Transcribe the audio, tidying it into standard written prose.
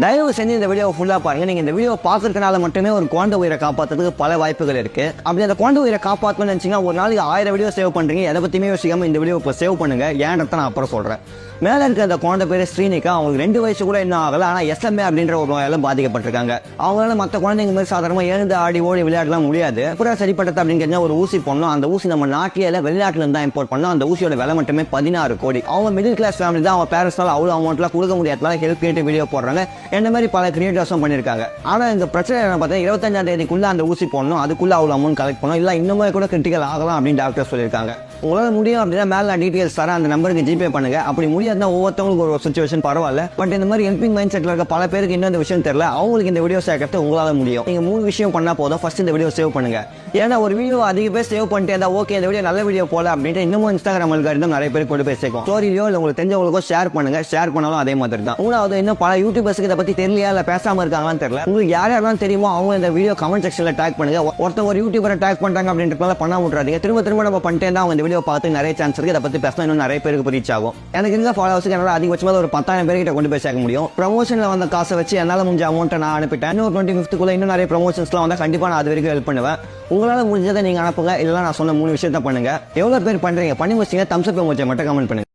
தயவு செஞ்சு இந்த வீடியோ ஃபுல்லாக பாருங்க. நீங்கள் இந்த வீடியோ பார்க்கறதுனால மட்டுமே ஒரு குவாண்ட உயிரை காப்பாற்றுறதுக்கு பல வாய்ப்புகள் இருக்குது. அப்படி அந்த குவாண்ட உயிரை காப்பாற்றணும்னு நினச்சிங்கன்னா ஒரு நாளைக்கு 1000 வீடியோ சேவ் பண்ணுறீங்க. எதை பற்றியுமே யோசிக்காமல் இந்த வீடியோ இப்போ சேவ் பண்ணுங்கள். ஏன்றத நான் அப்புறம் சொல்கிறேன். மேலே இருக்க அந்த குழந்தை பேர் ஸ்ரீனிகா. அவங்களுக்கு 2 வயசு கூட இன்னும் ஆகலை. ஆனால் SMA அப்படின்ற ஒரு நோயாலும் பாதிக்கப்பட்டிருக்காங்க. அவங்களால மற்ற குழந்தைங்க மாதிரி சாதாரணமாக எழுந்து ஆடி ஓடி விளையாடலாம் முடியாது. அப்புறம் சரிப்பட்டது அப்படின்னு கேட்டால் ஒரு ஊசி போடணும். அந்த ஊசி நம்ம நாட்டில் வெளிநாட்டில் தான் இம்போர்ட் பண்ணோம். அந்த ஊசியோட விலை மட்டுமே 16 கோடி. அவங்க மிடில் கிளாஸ் ஃபேமிலி தான். அவங்க பேரண்ட்ஸ்னால அவ்வளோ அமௌண்ட்லாம் கொடுக்க முடியாதனால ஹெல்ப் கேட்டு வீடியோ போடுறாங்க. என்ன மாதிரி பல கிரியேட்டர்ஸும் பண்ணியிருக்காங்க. ஆனால் இந்த பிரச்சனை என்ன பார்த்தீங்கன்னா 25ஆம் தேதிக்குள்ளே அந்த ஊசி போடணும். அதுக்குள்ளே அவ்வளோ அமௌண்ட் கலெக்ட் பண்ணணும். இல்லை இன்னுமே கூட கிரிட்டிக்கல் ஆகலாம் அப்படின்னு டாக்டர் சொல்லியிருக்காங்க. உங்களால் முடியும் அப்படின்னா மேலே நான் டீட்டெயில்ஸ் தரேன். அந்த நம்பருக்கு ஜிபே பண்ணுங்க. அப்படி முடியாதுன்னா ஒவ்வொருத்தவங்களுக்கு ஒரு சுச்சுவேஷன் பரவாயில்ல. பட் இந்த மாதிரி ஹெல்பிங் மைண்ட் செட்டில் இருக்க பல பேருக்கு இன்னும் இந்த விஷயம் தெரியல. அவங்களுக்கு இந்த வீடியோ சேர்க்கறது உங்களால் முடியும். நீங்கள் 3 விஷயம் பண்ணால் போதும். ஃபர்ஸ்ட் இந்த வீடியோ சேவ் பண்ணுங்க. ஏன்னா ஒரு வீடியோ அதிக பேர் சேவ் பண்ணிட்டு இருந்தா ஓகே இந்த வீடியோ நல்ல வீடியோ போல அப்படின்ட்டு இன்னமும் இன்ஸ்டாகிராம் அல்காரிதம் நிறைய பேர் கொண்டு போய் சேர்க்கும். ஸ்டோரியிலோ இல்லை உங்களுக்கு தெரிஞ்சவங்களுக்கோ ஷேர் பண்ணுங்க. ஷேர் பண்ணாலும் அதே மாதிரி தான். மூணாவது, இன்னும் பல யூடியூபர்ஸ்க்கு இதை பற்றி தெரியலையா இல்லை பேசாமல் இருக்காங்களான்னு தெரியல. உங்களுக்கு யாரெல்லாம் தெரியுமோ அவங்க இந்த வீடியோ கமெண்ட் செக்ஷனில் டேக் பண்ணுங்க. ஒருத்தர் ஒரு யூடியூபரை டேக் பண்ணுறாங்க அப்படின்றதுனால பண்ண விட்றாதீங்க. திரும்ப நம்ம பண்ணிட்டே தான் அவங்க இந்த வீடியோ பார்த்து நிறைய சான்ஸ் இருக்கு. இதை பற்றி பேசினா இன்னும் நிறைய பேருக்கு ரீச் ஆகும். எனக்கு இருந்த ஃபாலோவர்ஸுக்கு என்னால் அதிகபட்சமாக ஒரு 10,000 பேர்கிட்ட கொண்டு போய் சேர்க்க முடியும். ப்ரமோஷனில் வந்த காசை வச்சு என்னால் முடிஞ்ச அமௌண்ட்டை நான் அனுப்பிட்டேன். இன்னும் 25th இன்னும் நிறைய ப்ரமோஷன்ஸ்லாம் வந்தால் கண்டிப்பாக நான் அது வரைக்கும் ஹெல்ப் பண்ணுவேன். உங்களால் முடிஞ்சதை நீங்கள் அனுப்புங்க. இல்லைனா நான் சொன்ன 3 விஷயத்த பண்ணுங்க. எவ்வளோ பேர் பண்ணுறீங்க பண்ணி முடிச்சிங்க தம்ஸ் அப் எமோஜி மட்டும் கமெண்ட் பண்ணுங்க.